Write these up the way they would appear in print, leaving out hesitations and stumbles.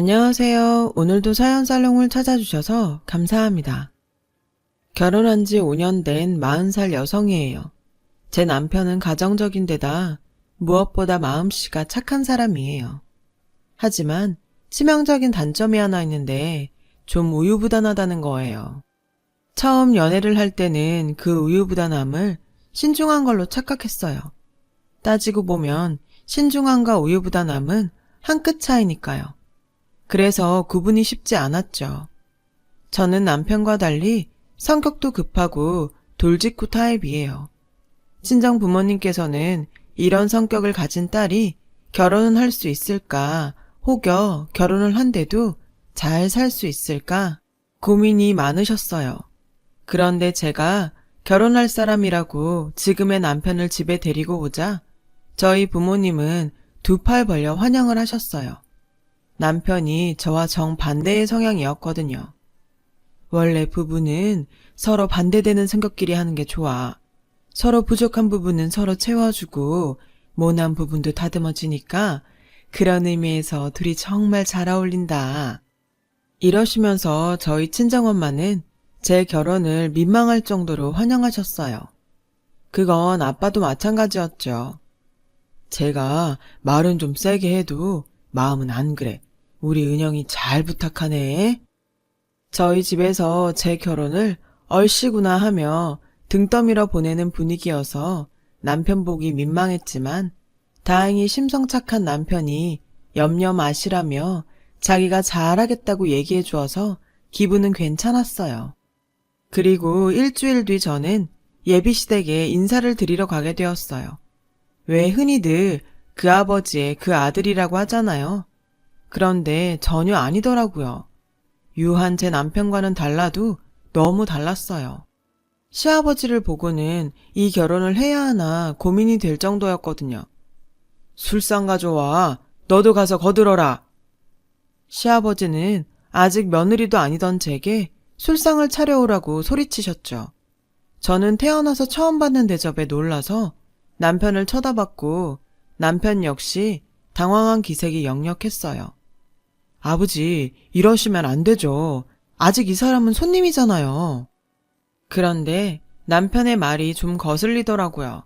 안녕하세요. 오늘도 사연살롱을 찾아주셔서 감사합니다. 결혼한 지 5년 된 40살 여성이에요. 제 남편은 가정적인 데다 무엇보다 마음씨가 착한 사람이에요. 하지만 치명적인 단점이 하나 있는데 좀 우유부단하다는 거예요. 처음 연애를 할 때는 그 우유부단함을 신중한 걸로 착각했어요. 따지고 보면 신중함과 우유부단함은 한 끗 차이니까요. 그래서 구분이 쉽지 않았죠. 저는 남편과 달리 성격도 급하고 돌직구 타입이에요. 친정 부모님께서는 이런 성격을 가진 딸이 결혼은 할 수 있을까, 혹여 결혼을 한데도 잘 살 수 있을까 고민이 많으셨어요. 그런데 제가 결혼할 사람이라고 지금의 남편을 집에 데리고 오자 저희 부모님은 두 팔 벌려 환영을 하셨어요. 남편이 저와 정반대의 성향이었거든요. 원래 부부는 서로 반대되는 성격끼리 하는 게 좋아. 서로 부족한 부분은 서로 채워주고 모난 부분도 다듬어주니까 그런 의미에서 둘이 정말 잘 어울린다. 이러시면서 저희 친정엄마는 제 결혼을 민망할 정도로 환영하셨어요. 그건 아빠도 마찬가지였죠. 제가 말은 좀 세게 해도 마음은 안 그래. 우리 은영이 잘 부탁하네. 저희 집에서 제 결혼을 얼씨구나 하며 등 떠밀어 보내는 분위기여서 남편 보기 민망했지만 다행히 심성 착한 남편이 염려 마시라며 자기가 잘하겠다고 얘기해 주어서 기분은 괜찮았어요. 그리고 일주일 뒤 저는 예비시댁에 인사를 드리러 가게 되었어요. 왜 흔히들 그 아버지의 그 아들이라고 하잖아요. 그런데 전혀 아니더라고요. 유한 제 남편과는 달라도 너무 달랐어요. 시아버지를 보고는 이 결혼을 해야 하나 고민이 될 정도였거든요. 술상 가져와. 너도 가서 거들어라. 시아버지는 아직 며느리도 아니던 제게 술상을 차려오라고 소리치셨죠. 저는 태어나서 처음 받는 대접에 놀라서 남편을 쳐다봤고 남편 역시 당황한 기색이 역력했어요. 아버지, 이러시면 안 되죠. 아직 이 사람은 손님이잖아요. 그런데 남편의 말이 좀 거슬리더라고요.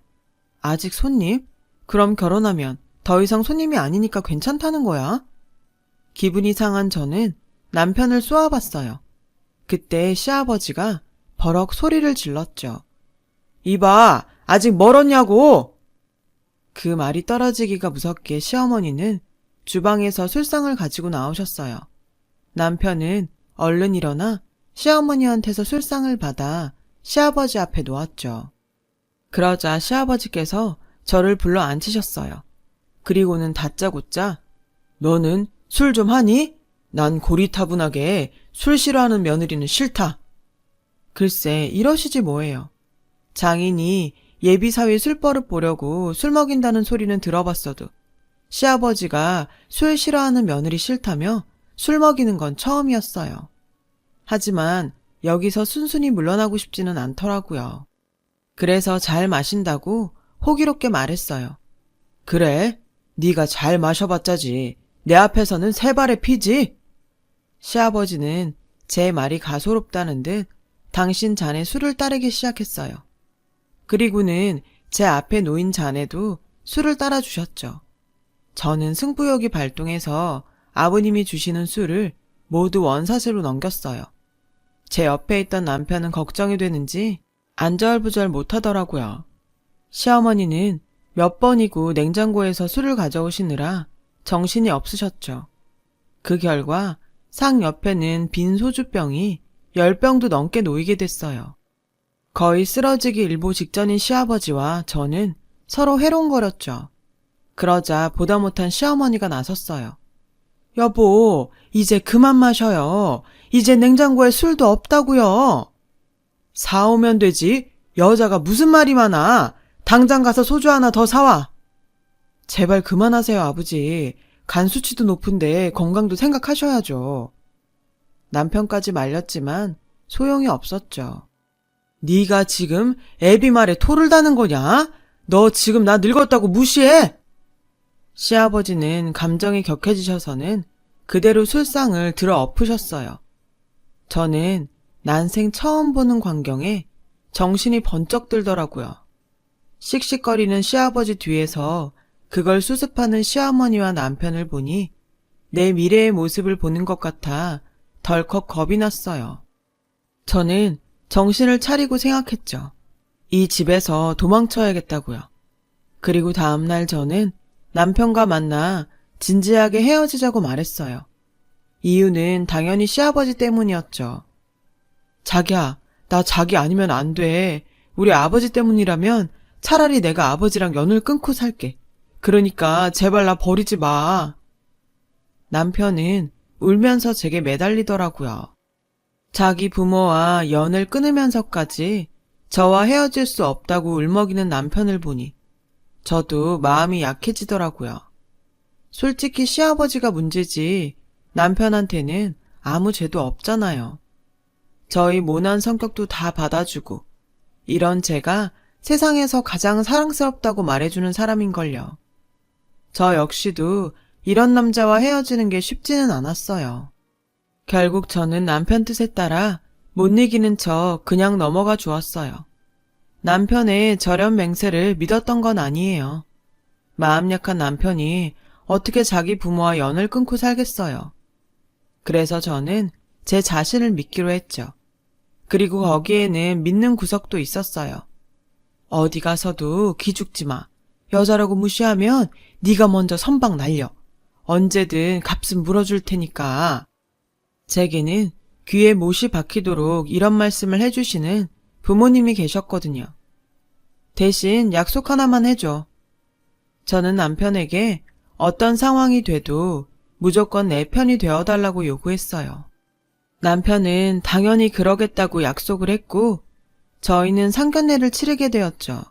아직 손님? 그럼 결혼하면 더 이상 손님이 아니니까 괜찮다는 거야? 기분이 상한 저는 남편을 쏘아봤어요. 그때 시아버지가 버럭 소리를 질렀죠. 이봐, 아직 멀었냐고! 그 말이 떨어지기가 무섭게 시어머니는 주방에서 술상을 가지고 나오셨어요. 남편은 얼른 일어나 시어머니한테서 술상을 받아 시아버지 앞에 놓았죠. 그러자 시아버지께서 저를 불러 앉히셨어요. 그리고는 다짜고짜 너는 술 좀 하니? 난 고리타분하게 술 싫어하는 며느리는 싫다. 글쎄 이러시지 뭐예요. 장인이 예비사위 술버릇 보려고 술 먹인다는 소리는 들어봤어도 시아버지가 술 싫어하는 며느리 싫다며 술 먹이는 건 처음이었어요. 하지만 여기서 순순히 물러나고 싶지는 않더라고요. 그래서 잘 마신다고 호기롭게 말했어요. 그래? 네가 잘 마셔봤자지. 내 앞에서는 세 발의 피지? 시아버지는 제 말이 가소롭다는 듯 당신 잔에 술을 따르기 시작했어요. 그리고는 제 앞에 놓인 잔에도 술을 따라주셨죠. 저는 승부욕이 발동해서 아버님이 주시는 술을 모두 원샷으로 넘겼어요. 제 옆에 있던 남편은 걱정이 되는지 안절부절 못하더라고요. 시어머니는 몇 번이고 냉장고에서 술을 가져오시느라 정신이 없으셨죠. 그 결과 상 옆에는 빈 소주병이 10병도 넘게 놓이게 됐어요. 거의 쓰러지기 일보 직전인 시아버지와 저는 서로 해롱거렸죠. 그러자 보다 못한 시어머니가 나섰어요. 여보, 이제 그만 마셔요. 이제 냉장고에 술도 없다고요. 사오면 되지. 여자가 무슨 말이 많아. 당장 가서 소주 하나 더 사와. 제발 그만하세요, 아버지. 간 수치도 높은데 건강도 생각하셔야죠. 남편까지 말렸지만 소용이 없었죠. 네가 지금 애비 말에 토를 다는 거냐? 너 지금 나 늙었다고 무시해? 시아버지는 감정이 격해지셔서는 그대로 술상을 들어 엎으셨어요. 저는 난생 처음 보는 광경에 정신이 번쩍 들더라고요. 씩씩거리는 시아버지 뒤에서 그걸 수습하는 시어머니와 남편을 보니 내 미래의 모습을 보는 것 같아 덜컥 겁이 났어요. 저는 정신을 차리고 생각했죠. 이 집에서 도망쳐야겠다고요. 그리고 다음날 저는 남편과 만나 진지하게 헤어지자고 말했어요. 이유는 당연히 시아버지 때문이었죠. 자기야, 나 자기 아니면 안 돼. 우리 아버지 때문이라면 차라리 내가 아버지랑 연을 끊고 살게. 그러니까 제발 나 버리지 마. 남편은 울면서 제게 매달리더라고요. 자기 부모와 연을 끊으면서까지 저와 헤어질 수 없다고 울먹이는 남편을 보니 저도 마음이 약해지더라고요. 솔직히 시아버지가 문제지 남편한테는 아무 죄도 없잖아요. 저희 모난 성격도 다 받아주고 이런 제가 세상에서 가장 사랑스럽다고 말해주는 사람인걸요. 저 역시도 이런 남자와 헤어지는 게 쉽지는 않았어요. 결국 저는 남편 뜻에 따라 못 이기는 척 그냥 넘어가 주었어요. 남편의 저렴 맹세를 믿었던 건 아니에요. 마음 약한 남편이 어떻게 자기 부모와 연을 끊고 살겠어요. 그래서 저는 제 자신을 믿기로 했죠. 그리고 거기에는 믿는 구석도 있었어요. 어디 가서도 기죽지 마. 여자라고 무시하면 네가 먼저 선박 날려. 언제든 값은 물어줄 테니까. 제게는 귀에 못이 박히도록 이런 말씀을 해주시는 부모님이 계셨거든요. 대신 약속 하나만 해줘. 저는 남편에게 어떤 상황이 돼도 무조건 내 편이 되어달라고 요구했어요. 남편은 당연히 그러겠다고 약속을 했고 저희는 상견례를 치르게 되었죠.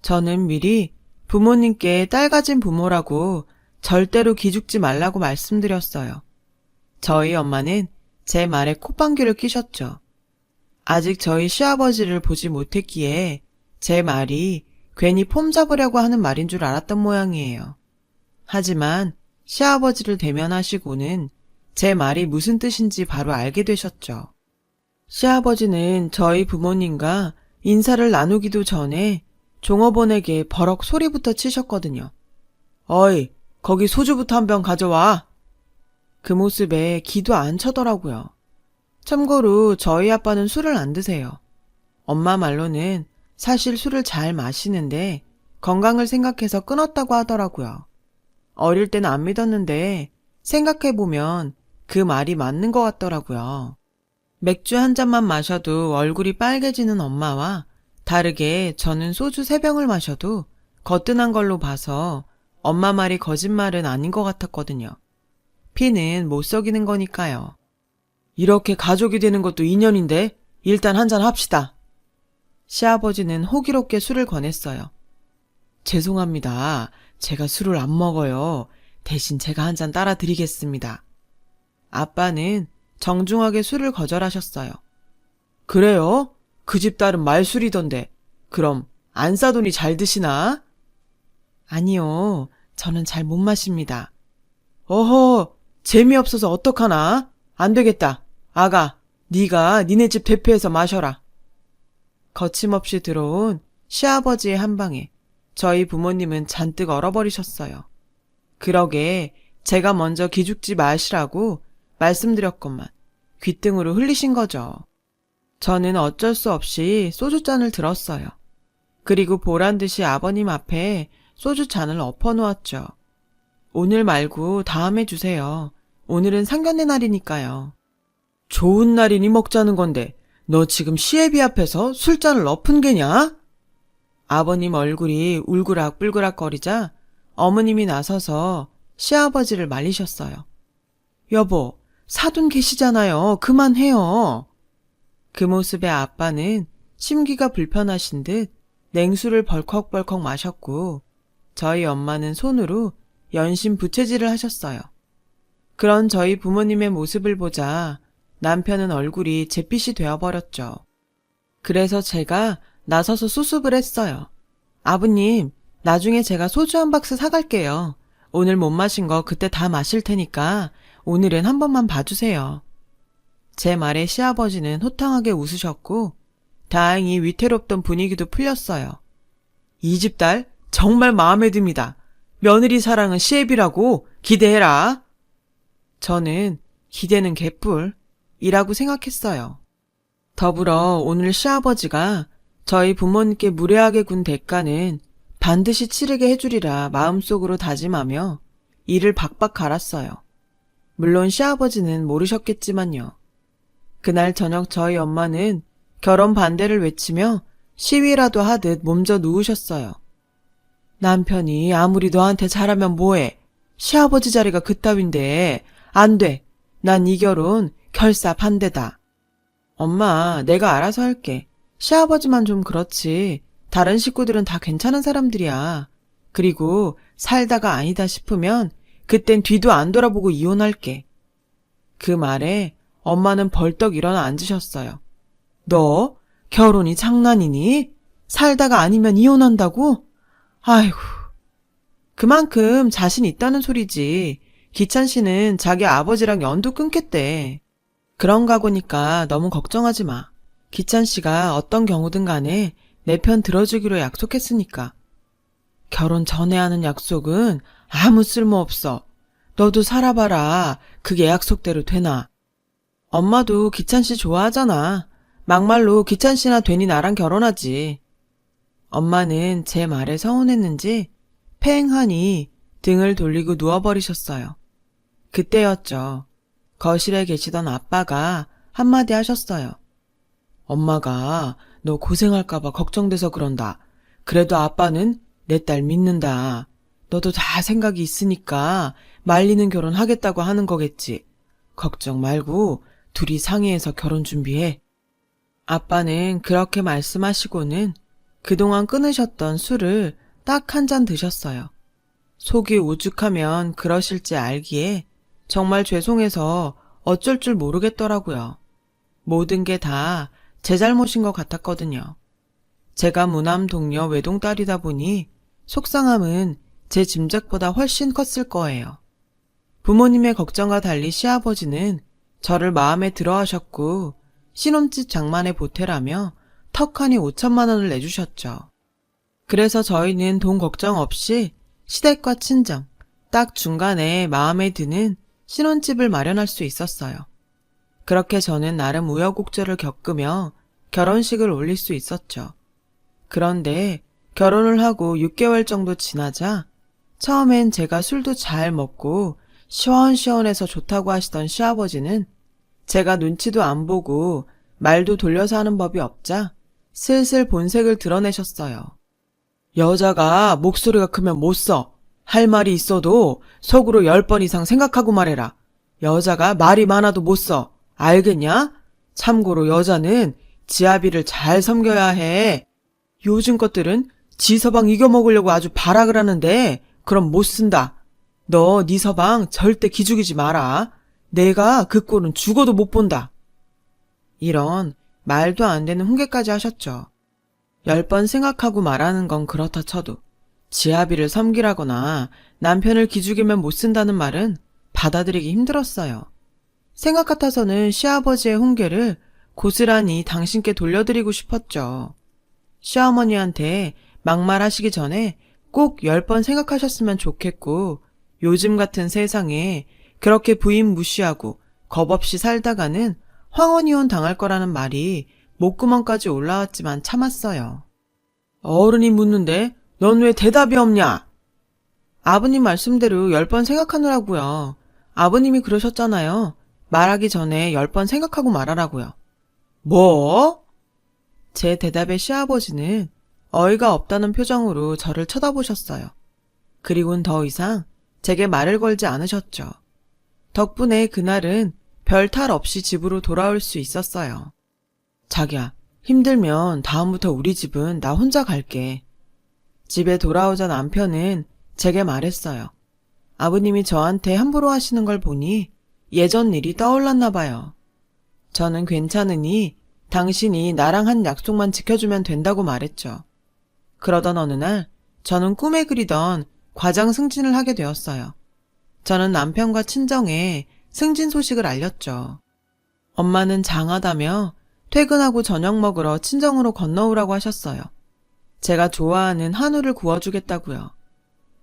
저는 미리 부모님께 딸 가진 부모라고 절대로 기죽지 말라고 말씀드렸어요. 저희 엄마는 제 말에 콧방귀를 뀌셨죠. 아직 저희 시아버지를 보지 못했기에 제 말이 괜히 폼 잡으려고 하는 말인 줄 알았던 모양이에요. 하지만 시아버지를 대면하시고는 제 말이 무슨 뜻인지 바로 알게 되셨죠. 시아버지는 저희 부모님과 인사를 나누기도 전에 종업원에게 버럭 소리부터 치셨거든요. 어이, 거기 소주부터 한 병 가져와. 그 모습에 기도 안 차더라고요. 참고로 저희 아빠는 술을 안 드세요. 엄마 말로는 사실 술을 잘 마시는데 건강을 생각해서 끊었다고 하더라고요. 어릴 때는 안 믿었는데 생각해보면 그 말이 맞는 것 같더라고요. 맥주 한 잔만 마셔도 얼굴이 빨개지는 엄마와 다르게 저는 소주 3병을 마셔도 거뜬한 걸로 봐서 엄마 말이 거짓말은 아닌 것 같았거든요. 피는 못 속이는 거니까요. 이렇게 가족이 되는 것도 인연인데 일단 한잔 합시다. 시아버지는 호기롭게 술을 권했어요. 죄송합니다. 제가 술을 안 먹어요. 대신 제가 한 잔 따라 드리겠습니다. 아빠는 정중하게 술을 거절하셨어요. 그래요? 그 집 딸은 말술이던데. 그럼 안 싸더니 잘 드시나? 아니요. 저는 잘 못 마십니다. 어허, 재미없어서 어떡하나? 안 되겠다. 아가, 네가 니네 집 대표해서 마셔라. 거침없이 들어온 시아버지의 한방에 저희 부모님은 잔뜩 얼어버리셨어요. 그러게 제가 먼저 기죽지 마시라고 말씀드렸건만 귓등으로 흘리신 거죠. 저는 어쩔 수 없이 소주잔을 들었어요. 그리고 보란듯이 아버님 앞에 소주잔을 엎어놓았죠. 오늘 말고 다음에 주세요. 오늘은 상견례 날이니까요. 좋은 날이니 먹자는 건데 너 지금 시애비 앞에서 술잔을 엎은 게냐? 아버님 얼굴이 울그락불그락 거리자 어머님이 나서서 시아버지를 말리셨어요. 여보, 사돈 계시잖아요. 그만해요. 그 모습에 아빠는 심기가 불편하신 듯 냉수를 벌컥벌컥 마셨고 저희 엄마는 손으로 연신 부채질을 하셨어요. 그런 저희 부모님의 모습을 보자 남편은 얼굴이 잿빛이 되어버렸죠. 그래서 제가 나서서 수습을 했어요. 아버님, 나중에 제가 소주 한 박스 사갈게요. 오늘 못 마신 거 그때 다 마실 테니까 오늘은 한 번만 봐주세요. 제 말에 시아버지는 호탕하게 웃으셨고 다행히 위태롭던 분위기도 풀렸어요. 이 집 딸 정말 마음에 듭니다. 며느리 사랑은 시애비라고 기대해라. 저는 기대는 개뿔이라고 생각했어요. 더불어 오늘 시아버지가 저희 부모님께 무례하게 군 대가는 반드시 치르게 해주리라 마음속으로 다짐하며 이를 박박 갈았어요. 물론 시아버지는 모르셨겠지만요. 그날 저녁 저희 엄마는 결혼 반대를 외치며 시위라도 하듯 몸져 누우셨어요. 남편이 아무리 너한테 잘하면 뭐해. 시아버지 자리가 그따윈데 안 돼. 난 이 결혼 결사 반대다. 엄마, 내가 알아서 할게. 시아버지만 좀 그렇지. 다른 식구들은 다 괜찮은 사람들이야. 그리고 살다가 아니다 싶으면 그땐 뒤도 안 돌아보고 이혼할게. 그 말에 엄마는 벌떡 일어나 앉으셨어요. 너 결혼이 장난이니? 살다가 아니면 이혼한다고? 아이고. 그만큼 자신 있다는 소리지. 기찬 씨는 자기 아버지랑 연도 끊겠대. 그런 각오니까 너무 걱정하지 마. 기찬 씨가 어떤 경우든 간에 내 편 들어주기로 약속했으니까. 결혼 전에 하는 약속은 아무 쓸모 없어. 너도 살아봐라. 그게 약속대로 되나. 엄마도 기찬 씨 좋아하잖아. 막말로 기찬 씨나 되니 나랑 결혼하지. 엄마는 제 말에 서운했는지 팽하니 등을 돌리고 누워버리셨어요. 그때였죠. 거실에 계시던 아빠가 한마디 하셨어요. 엄마가 너 고생할까봐 걱정돼서 그런다. 그래도 아빠는 내 딸 믿는다. 너도 다 생각이 있으니까 말리는 결혼 하겠다고 하는 거겠지. 걱정 말고 둘이 상의해서 결혼 준비해. 아빠는 그렇게 말씀하시고는 그동안 끊으셨던 술을 딱 한 잔 드셨어요. 속이 오죽하면 그러실지 알기에 정말 죄송해서 어쩔 줄 모르겠더라고요. 모든 게 다 제 잘못인 것 같았거든요. 제가 무남 동녀 외동딸이다 보니 속상함은 제 짐작보다 훨씬 컸을 거예요. 부모님의 걱정과 달리 시아버지는 저를 마음에 들어 하셨고 신혼집 장만에 보태라며 턱하니 5천만 원을 내주셨죠. 그래서 저희는 돈 걱정 없이 시댁과 친정, 딱 중간에 마음에 드는 신혼집을 마련할 수 있었어요. 그렇게 저는 나름 우여곡절을 겪으며 결혼식을 올릴 수 있었죠. 그런데 결혼을 하고 6개월 정도 지나자 처음엔 제가 술도 잘 먹고 시원시원해서 좋다고 하시던 시아버지는 제가 눈치도 안 보고 말도 돌려서 하는 법이 없자 슬슬 본색을 드러내셨어요. 여자가 목소리가 크면 못 써. 할 말이 있어도 속으로 10번 이상 생각하고 말해라. 여자가 말이 많아도 못 써. 알겠냐? 참고로 여자는 지아비를 잘 섬겨야 해. 요즘 것들은 지 서방 이겨먹으려고 아주 발악을 하는데 그럼 못 쓴다. 너 네 서방 절대 기죽이지 마라. 내가 그 꼴은 죽어도 못 본다. 이런 말도 안 되는 훈계까지 하셨죠. 10번 생각하고 말하는 건 그렇다 쳐도 지아비를 섬기라거나 남편을 기죽이면 못 쓴다는 말은 받아들이기 힘들었어요. 생각 같아서는 시아버지의 훈계를 고스란히 당신께 돌려드리고 싶었죠. 시어머니한테 막말하시기 전에 꼭 10번 생각하셨으면 좋겠고 요즘 같은 세상에 그렇게 부인 무시하고 겁없이 살다가는 황혼이혼 당할 거라는 말이 목구멍까지 올라왔지만 참았어요. 어른이 묻는데 넌 왜 대답이 없냐? 아버님 말씀대로 10번 생각하느라고요. 아버님이 그러셨잖아요. 말하기 전에 10번 생각하고 말하라고요. 뭐? 제 대답에 시아버지는 어이가 없다는 표정으로 저를 쳐다보셨어요. 그리고는 더 이상 제게 말을 걸지 않으셨죠. 덕분에 그날은 별 탈 없이 집으로 돌아올 수 있었어요. 자기야, 힘들면 다음부터 우리 집은 나 혼자 갈게. 집에 돌아오자 남편은 제게 말했어요. 아버님이 저한테 함부로 하시는 걸 보니 예전 일이 떠올랐나 봐요. 저는 괜찮으니 당신이 나랑 한 약속만 지켜주면 된다고 말했죠. 그러던 어느 날 저는 꿈에 그리던 과장 승진을 하게 되었어요. 저는 남편과 친정에 승진 소식을 알렸죠. 엄마는 장하다며 퇴근하고 저녁 먹으러 친정으로 건너오라고 하셨어요. 제가 좋아하는 한우를 구워주겠다고요.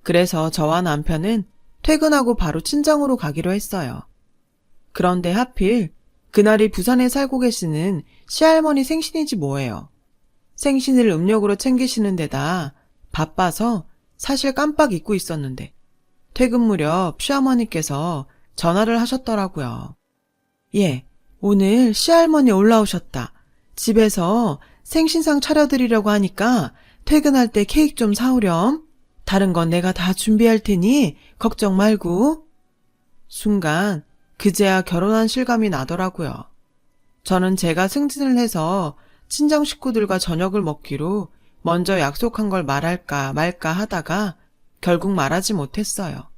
그래서 저와 남편은 퇴근하고 바로 친정으로 가기로 했어요. 그런데 하필 그날이 부산에 살고 계시는 시할머니 생신이지 뭐예요. 생신을 음력으로 챙기시는 데다 바빠서 사실 깜빡 잊고 있었는데 퇴근 무렵 시어머니께서 전화를 하셨더라고요. 예, 오늘 시할머니 올라오셨다. 집에서 생신상 차려드리려고 하니까 퇴근할 때 케이크 좀 사오렴. 다른 건 내가 다 준비할 테니 걱정 말고. 순간 그제야 결혼한 실감이 나더라고요. 저는 제가 승진을 해서 친정 식구들과 저녁을 먹기로 먼저 약속한 걸 말할까 말까 하다가 결국 말하지 못했어요.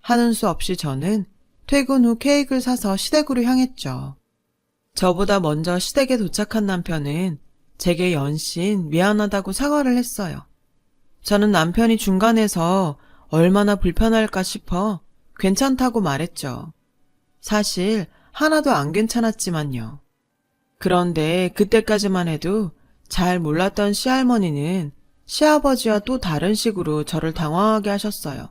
하는 수 없이 저는 퇴근 후 케이크를 사서 시댁으로 향했죠. 저보다 먼저 시댁에 도착한 남편은 제게 연신 미안하다고 사과를 했어요. 저는 남편이 중간에서 얼마나 불편할까 싶어 괜찮다고 말했죠. 사실 하나도 안 괜찮았지만요. 그런데 그때까지만 해도 잘 몰랐던 시할머니는 시아버지와 또 다른 식으로 저를 당황하게 하셨어요.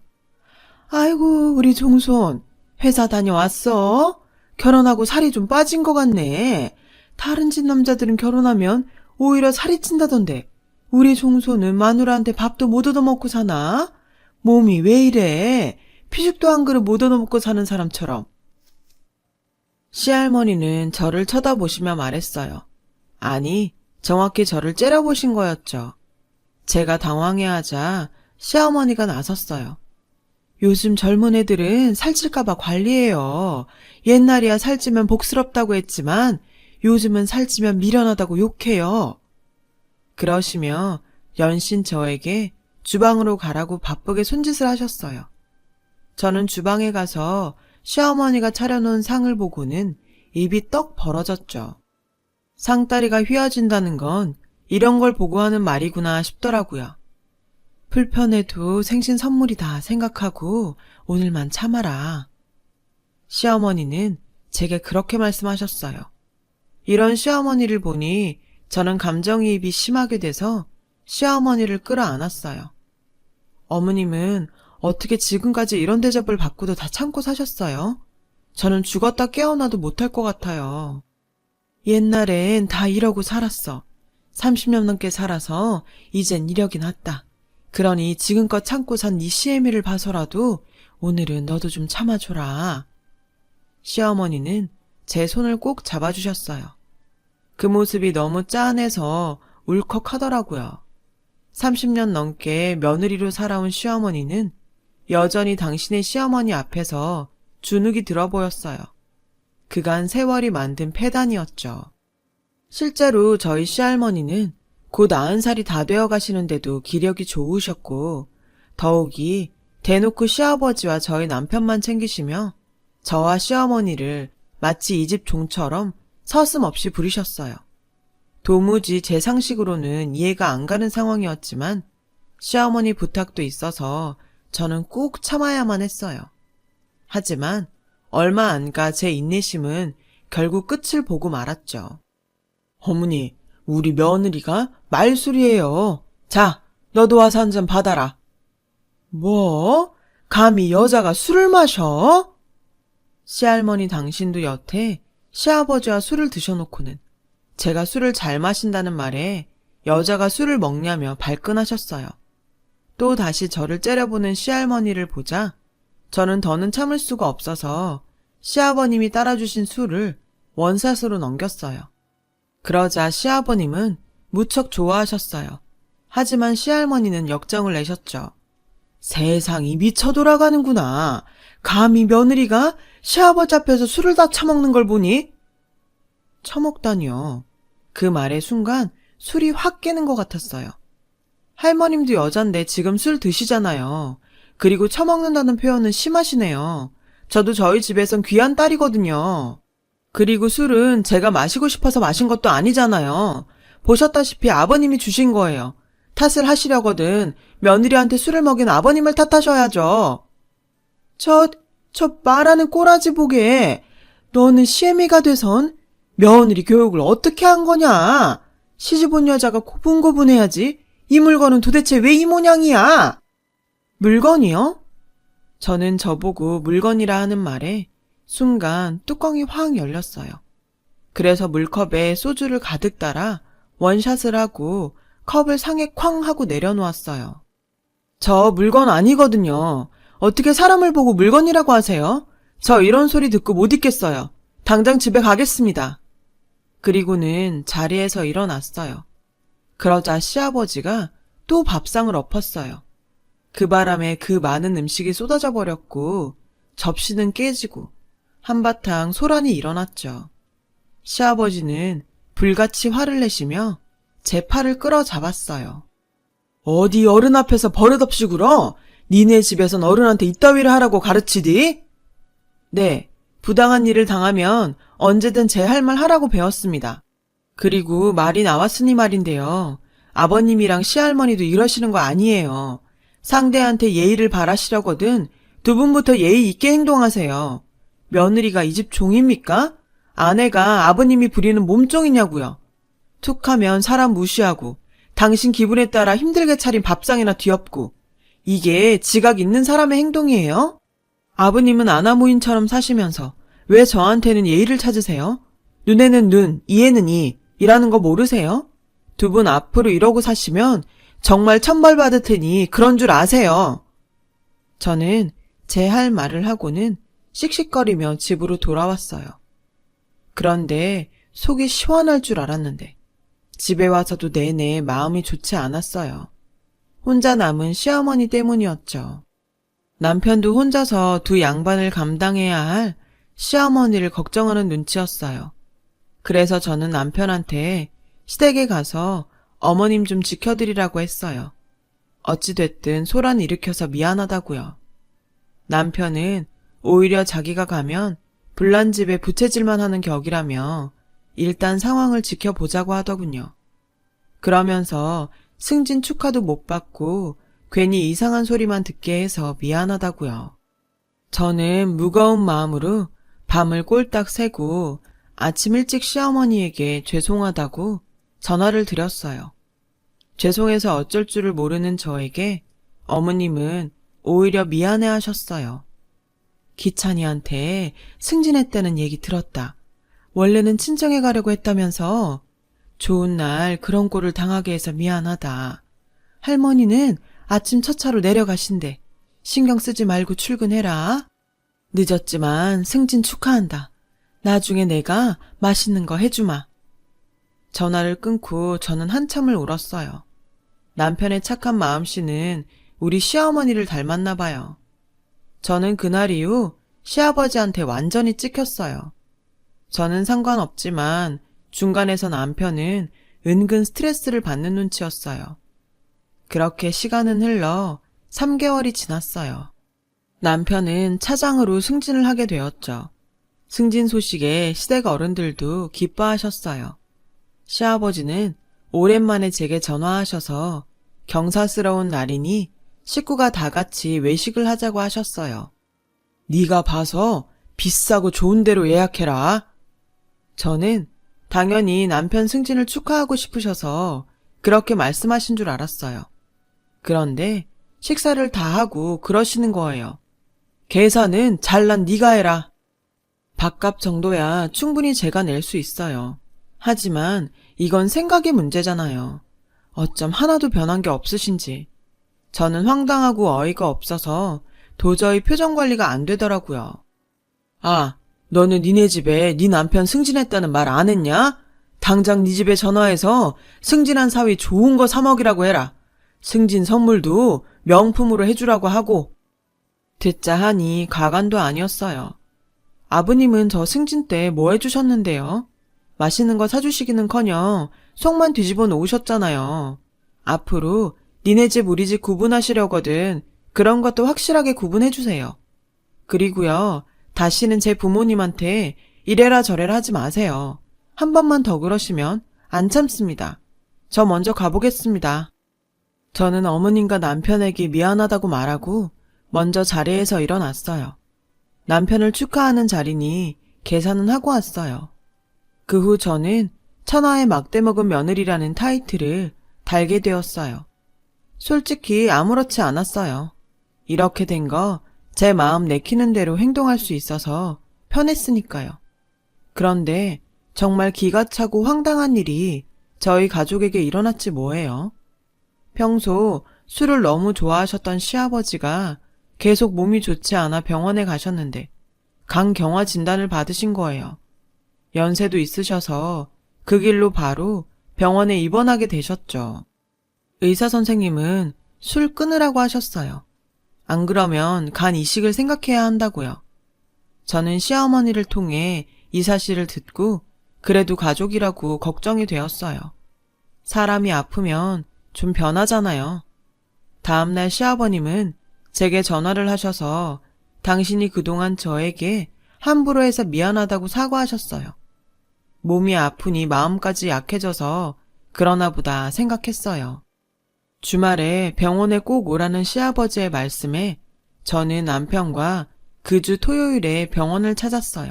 아이고, 우리 종손, 회사 다녀왔어? 결혼하고 살이 좀 빠진 것 같네. 다른 집 남자들은 결혼하면 오히려 살이 찐다던데 우리 종손은 마누라한테 밥도 못 얻어먹고 사나? 몸이 왜 이래? 피죽도 한 그릇 못 얻어먹고 사는 사람처럼. 시할머니는 저를 쳐다보시며 말했어요. 아니, 정확히 저를 째려보신 거였죠. 제가 당황해하자 시어머니가 나섰어요. 요즘 젊은 애들은 살찔까봐 관리해요. 옛날이야 살찌면 복스럽다고 했지만 요즘은 살찌면 미련하다고 욕해요. 그러시며 연신 저에게 주방으로 가라고 바쁘게 손짓을 하셨어요. 저는 주방에 가서 시어머니가 차려놓은 상을 보고는 입이 떡 벌어졌죠. 상다리가 휘어진다는 건 이런 걸 보고 하는 말이구나 싶더라고요. 불편해도 생신 선물이다 생각하고 오늘만 참아라. 시어머니는 제게 그렇게 말씀하셨어요. 이런 시어머니를 보니 저는 감정이입이 심하게 돼서 시어머니를 끌어안았어요. 어머님은 어떻게 지금까지 이런 대접을 받고도 다 참고 사셨어요? 저는 죽었다 깨어나도 못할 것 같아요. 옛날엔 다 이러고 살았어. 30년 넘게 살아서 이젠 이력이 났다. 그러니 지금껏 참고 산 네 시애미를 봐서라도 오늘은 너도 좀 참아줘라. 시어머니는 제 손을 꼭 잡아주셨어요. 그 모습이 너무 짠해서 울컥하더라고요. 30년 넘게 며느리로 살아온 시어머니는 여전히 당신의 시어머니 앞에서 주눅이 들어 보였어요. 그간 세월이 만든 폐단이었죠. 실제로 저희 시할머니는 곧 90살이 다 되어 가시는데도 기력이 좋으셨고 더욱이 대놓고 시아버지와 저희 남편만 챙기시며 저와 시어머니를 마치 이 집 종처럼 서슴없이 부리셨어요. 도무지 제 상식으로는 이해가 안 가는 상황이었지만 시어머니 부탁도 있어서 저는 꼭 참아야만 했어요. 하지만 얼마 안 가 제 인내심은 결국 끝을 보고 말았죠. 어머니, 우리 며느리가 말술이에요. 자, 너도 와서 한 잔 받아라. 뭐? 감히 여자가 술을 마셔? 시할머니 당신도 여태 시아버지와 술을 드셔놓고는 제가 술을 잘 마신다는 말에 여자가 술을 먹냐며 발끈하셨어요. 또 다시 저를 째려보는 시할머니를 보자 저는 더는 참을 수가 없어서 시아버님이 따라주신 술을 원샷으로 넘겼어요. 그러자 시아버님은 무척 좋아하셨어요. 하지만 시할머니는 역정을 내셨죠. 세상이 미쳐 돌아가는구나. 감히 며느리가 시아버지 앞에서 술을 다 처먹는 걸 보니? 처먹다니요. 그 말의 순간 술이 확 깨는 것 같았어요. 할머님도 여잔데 지금 술 드시잖아요. 그리고 처먹는다는 표현은 심하시네요. 저도 저희 집에선 귀한 딸이거든요. 그리고 술은 제가 마시고 싶어서 마신 것도 아니잖아요. 보셨다시피 아버님이 주신 거예요. 탓을 하시려거든 며느리한테 술을 먹인 아버님을 탓하셔야죠. 저 말하는 꼬라지 보게. 너는 시애미가 돼선 며느리 교육을 어떻게 한 거냐? 시집 온 여자가 고분고분해야지. 이 물건은 도대체 왜 이 모양이야? 물건이요? 저는 저보고 물건이라 하는 말에 순간 뚜껑이 확 열렸어요. 그래서 물컵에 소주를 가득 따라 원샷을 하고 컵을 상에 쾅 하고 내려놓았어요. 저 물건 아니거든요. 어떻게 사람을 보고 물건이라고 하세요? 저 이런 소리 듣고 못 있겠어요. 당장 집에 가겠습니다. 그리고는 자리에서 일어났어요. 그러자 시아버지가 또 밥상을 엎었어요. 그 바람에 그 많은 음식이 쏟아져 버렸고 접시는 깨지고 한바탕 소란이 일어났죠. 시아버지는 불같이 화를 내시며 제 팔을 끌어잡았어요. 어디 어른 앞에서 버릇없이 굴어? 니네 집에선 어른한테 이따위를 하라고 가르치디? 네, 부당한 일을 당하면 언제든 제 할 말 하라고 배웠습니다. 그리고 말이 나왔으니 말인데요. 아버님이랑 시할머니도 이러시는 거 아니에요. 상대한테 예의를 바라시려거든 두 분부터 예의 있게 행동하세요. 며느리가 이 집 종입니까? 아내가 아버님이 부리는 몸종이냐고요. 툭하면 사람 무시하고 당신 기분에 따라 힘들게 차린 밥상이나 뒤엎고 이게 지각 있는 사람의 행동이에요? 아버님은 아나무인처럼 사시면서 왜 저한테는 예의를 찾으세요? 눈에는 눈, 이에는 이라는 거 모르세요? 두 분 앞으로 이러고 사시면 정말 천벌 받을 테니 그런 줄 아세요. 저는 제 할 말을 하고는 씩씩거리며 집으로 돌아왔어요. 그런데 속이 시원할 줄 알았는데 집에 와서도 내내 마음이 좋지 않았어요. 혼자 남은 시어머니 때문이었죠. 남편도 혼자서 두 양반을 감당해야 할 시어머니를 걱정하는 눈치였어요. 그래서 저는 남편한테 시댁에 가서 어머님 좀 지켜드리라고 했어요. 어찌됐든 소란 일으켜서 미안하다고요. 남편은 오히려 자기가 가면 불난 집에 부채질만 하는 격이라며 일단 상황을 지켜보자고 하더군요. 그러면서 승진 축하도 못 받고 괜히 이상한 소리만 듣게 해서 미안하다고요. 저는 무거운 마음으로 밤을 꼴딱 새고 아침 일찍 시어머니에게 죄송하다고 전화를 드렸어요. 죄송해서 어쩔 줄을 모르는 저에게 어머님은 오히려 미안해 하셨어요. 기찬이한테 승진했다는 얘기 들었다. 원래는 친정에 가려고 했다면서 좋은 날 그런 꼴을 당하게 해서 미안하다. 할머니는 아침 첫 차로 내려가신대. 신경 쓰지 말고 출근해라. 늦었지만 승진 축하한다. 나중에 내가 맛있는 거 해주마. 전화를 끊고 저는 한참을 울었어요. 남편의 착한 마음씨는 우리 시어머니를 닮았나 봐요. 저는 그날 이후 시아버지한테 완전히 찍혔어요. 저는 상관없지만 중간에서 남편은 은근 스트레스를 받는 눈치였어요. 그렇게 시간은 흘러 3개월이 지났어요. 남편은 차장으로 승진을 하게 되었죠. 승진 소식에 시댁 어른들도 기뻐하셨어요. 시아버지는 오랜만에 제게 전화하셔서 경사스러운 날이니 식구가 다 같이 외식을 하자고 하셨어요. 네가 봐서 비싸고 좋은 데로 예약해라. 저는 당연히 남편 승진을 축하하고 싶으셔서 그렇게 말씀하신 줄 알았어요. 그런데 식사를 다 하고 그러시는 거예요. 계산은 잘난 네가 해라. 밥값 정도야 충분히 제가 낼 수 있어요. 하지만 이건 생각의 문제잖아요. 어쩜 하나도 변한 게 없으신지. 저는 황당하고 어이가 없어서 도저히 표정 관리가 안 되더라고요. 아, 너는 니네 집에 네 남편 승진했다는 말 안 했냐? 당장 네 집에 전화해서 승진한 사위 좋은 거 사 먹이라고 해라. 승진 선물도 명품으로 해주라고 하고. 듣자 하니 가관도 아니었어요. 아버님은 저 승진 때 뭐 해주셨는데요? 맛있는 거 사주시기는커녕 속만 뒤집어 놓으셨잖아요. 앞으로 니네 집 우리 집 구분하시려거든 그런 것도 확실하게 구분해주세요. 그리고요, 다시는 제 부모님한테 이래라 저래라 하지 마세요. 한 번만 더 그러시면 안 참습니다. 저 먼저 가보겠습니다. 저는 어머님과 남편에게 미안하다고 말하고 먼저 자리에서 일어났어요. 남편을 축하하는 자리니 계산은 하고 왔어요. 그 후 저는 천하의 막대 먹은 며느리라는 타이틀을 달게 되었어요. 솔직히 아무렇지 않았어요. 이렇게 된 거 제 마음 내키는 대로 행동할 수 있어서 편했으니까요. 그런데 정말 기가 차고 황당한 일이 저희 가족에게 일어났지 뭐예요. 평소 술을 너무 좋아하셨던 시아버지가 계속 몸이 좋지 않아 병원에 가셨는데 간경화 진단을 받으신 거예요. 연세도 있으셔서 그 길로 바로 병원에 입원하게 되셨죠. 의사 선생님은 술 끊으라고 하셨어요. 안 그러면 간 이식을 생각해야 한다고요. 저는 시어머니를 통해 이 사실을 듣고 그래도 가족이라고 걱정이 되었어요. 사람이 아프면 좀 변하잖아요. 다음날 시아버님은 제게 전화를 하셔서 당신이 그동안 저에게 함부로 해서 미안하다고 사과하셨어요. 몸이 아프니 마음까지 약해져서 그러나 보다 생각했어요. 주말에 병원에 꼭 오라는 시아버지의 말씀에 저는 남편과 그 주 토요일에 병원을 찾았어요.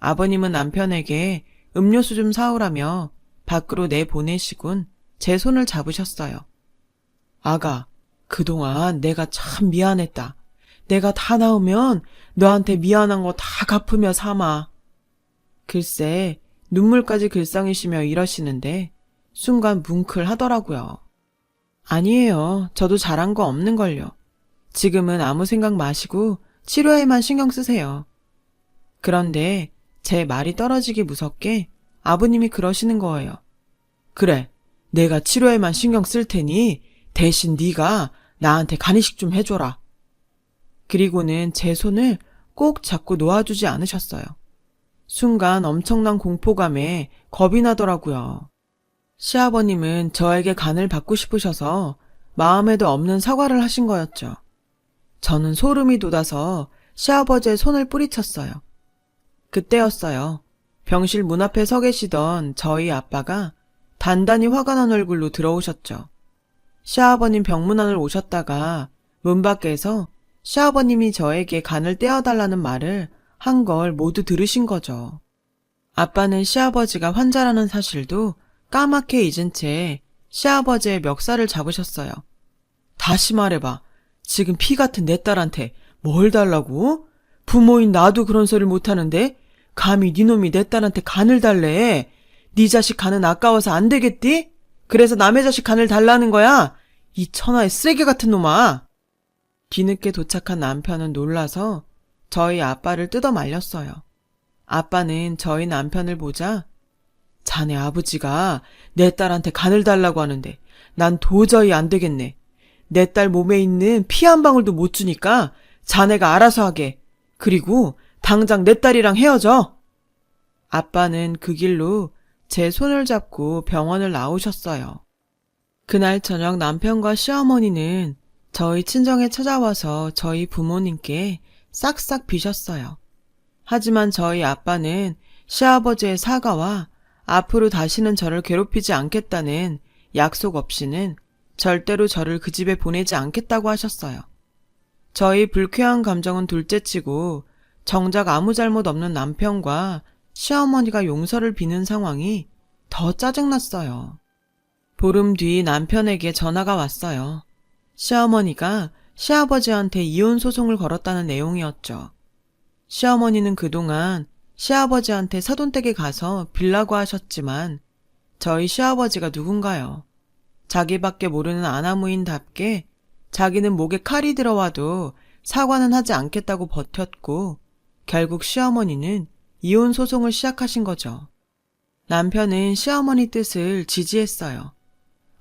아버님은 남편에게 음료수 좀 사오라며 밖으로 내보내시곤 제 손을 잡으셨어요. 아가, 그동안 내가 참 미안했다. 내가 다 나으면 너한테 미안한 거 다 갚으며 삼아. 글쎄, 눈물까지 글썽이시며 이러시는데 순간 뭉클하더라고요. 아니에요. 저도 잘한 거 없는걸요. 지금은 아무 생각 마시고 치료에만 신경 쓰세요. 그런데 제 말이 떨어지기 무섭게 아버님이 그러시는 거예요. 그래, 내가 치료에만 신경 쓸 테니 대신 네가 나한테 간이식 좀 해줘라. 그리고는 제 손을 꼭 잡고 놓아주지 않으셨어요. 순간 엄청난 공포감에 겁이 나더라고요. 시아버님은 저에게 간을 받고 싶으셔서 마음에도 없는 사과를 하신 거였죠. 저는 소름이 돋아서 시아버지의 손을 뿌리쳤어요. 그때였어요. 병실 문 앞에 서 계시던 저희 아빠가 단단히 화가 난 얼굴로 들어오셨죠. 시아버님 병문안을 오셨다가 문 밖에서 시아버님이 저에게 간을 떼어달라는 말을 한 걸 모두 들으신 거죠. 아빠는 시아버지가 환자라는 사실도 까맣게 잊은 채 시아버지의 멱살을 잡으셨어요. 다시 말해봐. 지금 피 같은 내 딸한테 뭘 달라고? 부모인 나도 그런 소리를 못하는데 감히 네 놈이 내 딸한테 간을 달래. 네 자식 간은 아까워서 안 되겠디? 그래서 남의 자식 간을 달라는 거야? 이 천하의 쓰레기 같은 놈아. 뒤늦게 도착한 남편은 놀라서 저희 아빠를 뜯어 말렸어요. 아빠는 저희 남편을 보자 자네 아버지가 내 딸한테 간을 달라고 하는데 난 도저히 안 되겠네. 내 딸 몸에 있는 피 한 방울도 못 주니까 자네가 알아서 하게. 그리고 당장 내 딸이랑 헤어져. 아빠는 그 길로 제 손을 잡고 병원을 나오셨어요. 그날 저녁 남편과 시어머니는 저희 친정에 찾아와서 저희 부모님께 싹싹 비셨어요. 하지만 저희 아빠는 시아버지의 사과와 앞으로 다시는 저를 괴롭히지 않겠다는 약속 없이는 절대로 저를 그 집에 보내지 않겠다고 하셨어요. 저희 불쾌한 감정은 둘째치고 정작 아무 잘못 없는 남편과 시어머니가 용서를 비는 상황이 더 짜증났어요. 보름 뒤 남편에게 전화가 왔어요. 시어머니가 시아버지한테 이혼 소송을 걸었다는 내용이었죠. 시어머니는 그동안 시아버지한테 사돈댁에 가서 빌라고 하셨지만 저희 시아버지가 누군가요? 자기밖에 모르는 아나무인답게 자기는 목에 칼이 들어와도 사과는 하지 않겠다고 버텼고 결국 시어머니는 이혼 소송을 시작하신 거죠. 남편은 시어머니 뜻을 지지했어요.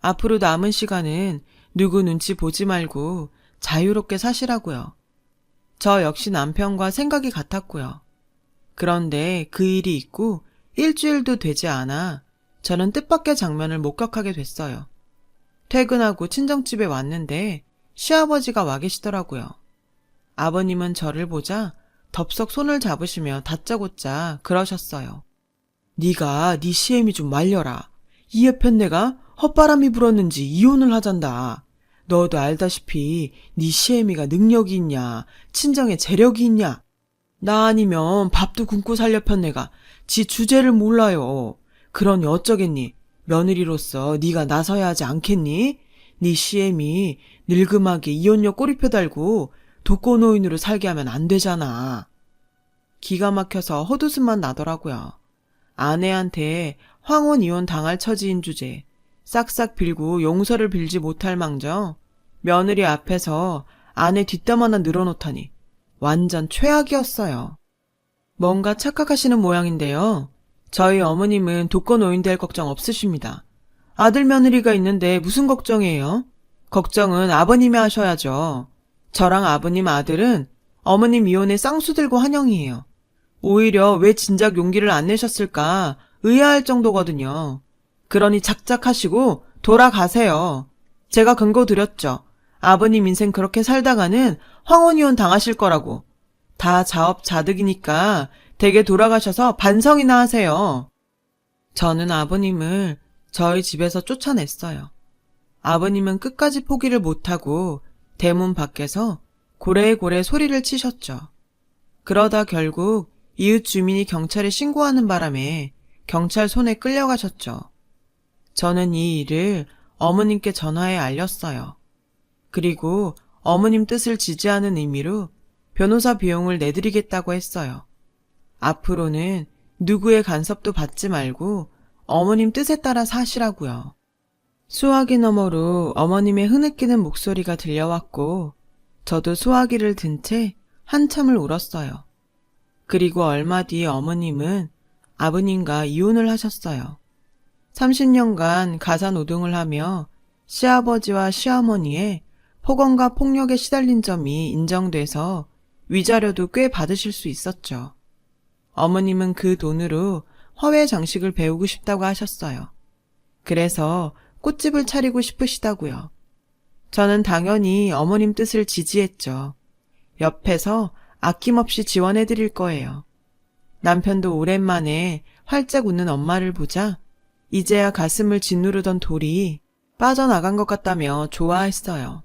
앞으로 남은 시간은 누구 눈치 보지 말고 자유롭게 사시라고요. 저 역시 남편과 생각이 같았고요. 그런데 그 일이 있고 일주일도 되지 않아 저는 뜻밖의 장면을 목격하게 됐어요. 퇴근하고 친정집에 왔는데 시아버지가 와 계시더라고요. 아버님은 저를 보자 덥석 손을 잡으시며 다짜고짜 그러셨어요. 네가 네 시애미 좀 말려라. 이 옆엔 내가 헛바람이 불었는지 이혼을 하잔다. 너도 알다시피 네 시애미가 능력이 있냐, 친정에 재력이 있냐. 나 아니면 밥도 굶고 살려편 내가 지 주제를 몰라요. 그러니 어쩌겠니? 며느리로서 네가 나서야 하지 않겠니? 네 시엠이 늙음하게 이혼녀 꼬리표 달고 독거노인으로 살게 하면 안 되잖아. 기가 막혀서 헛웃음만 나더라고요. 아내한테 황혼 이혼 당할 처지인 주제 싹싹 빌고 용서를 빌지 못할 망정 며느리 앞에서 아내 뒷담 하나 늘어놓다니 완전 최악이었어요. 뭔가 착각하시는 모양인데요. 저희 어머님은 독거노인 될 걱정 없으십니다. 아들 며느리가 있는데 무슨 걱정이에요? 걱정은 아버님이 하셔야죠. 저랑 아버님 아들은 어머님 이혼에 쌍수 들고 환영이에요. 오히려 왜 진작 용기를 안 내셨을까 의아할 정도거든요. 그러니 작작하시고 돌아가세요. 제가 근거 드렸죠. 아버님 인생 그렇게 살다가는 황혼이혼 당하실 거라고. 다 자업자득이니까 댁에 돌아가셔서 반성이나 하세요. 저는 아버님을 저희 집에서 쫓아냈어요. 아버님은 끝까지 포기를 못하고 대문 밖에서 고래고래 소리를 치셨죠. 그러다 결국 이웃 주민이 경찰에 신고하는 바람에 경찰 손에 끌려가셨죠. 저는 이 일을 어머님께 전화해 알렸어요. 그리고 어머님 뜻을 지지하는 의미로 변호사 비용을 내드리겠다고 했어요. 앞으로는 누구의 간섭도 받지 말고 어머님 뜻에 따라 사시라고요. 수화기 너머로 어머님의 흐느끼는 목소리가 들려왔고 저도 수화기를 든 채 한참을 울었어요. 그리고 얼마 뒤 어머님은 아버님과 이혼을 하셨어요. 30년간 가사노동을 하며 시아버지와 시어머니의 폭언과 폭력에 시달린 점이 인정돼서 위자료도 꽤 받으실 수 있었죠. 어머님은 그 돈으로 화훼 장식을 배우고 싶다고 하셨어요. 그래서 꽃집을 차리고 싶으시다고요. 저는 당연히 어머님 뜻을 지지했죠. 옆에서 아낌없이 지원해드릴 거예요. 남편도 오랜만에 활짝 웃는 엄마를 보자 이제야 가슴을 짓누르던 돌이 빠져나간 것 같다며 좋아했어요.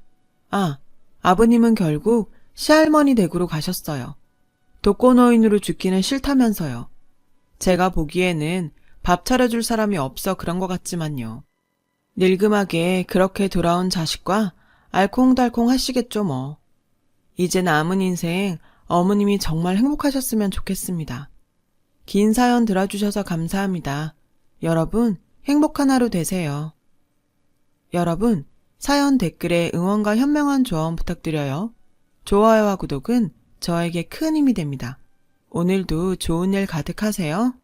아, 아버님은 결국 시할머니 댁으로 가셨어요. 독거노인으로 죽기는 싫다면서요. 제가 보기에는 밥 차려줄 사람이 없어 그런 것 같지만요. 늙음하게 그렇게 돌아온 자식과 알콩달콩 하시겠죠 뭐. 이제 남은 인생 어머님이 정말 행복하셨으면 좋겠습니다. 긴 사연 들어주셔서 감사합니다. 여러분 행복한 하루 되세요. 여러분 사연 댓글에 응원과 현명한 조언 부탁드려요. 좋아요와 구독은 저에게 큰 힘이 됩니다. 오늘도 좋은 일 가득하세요.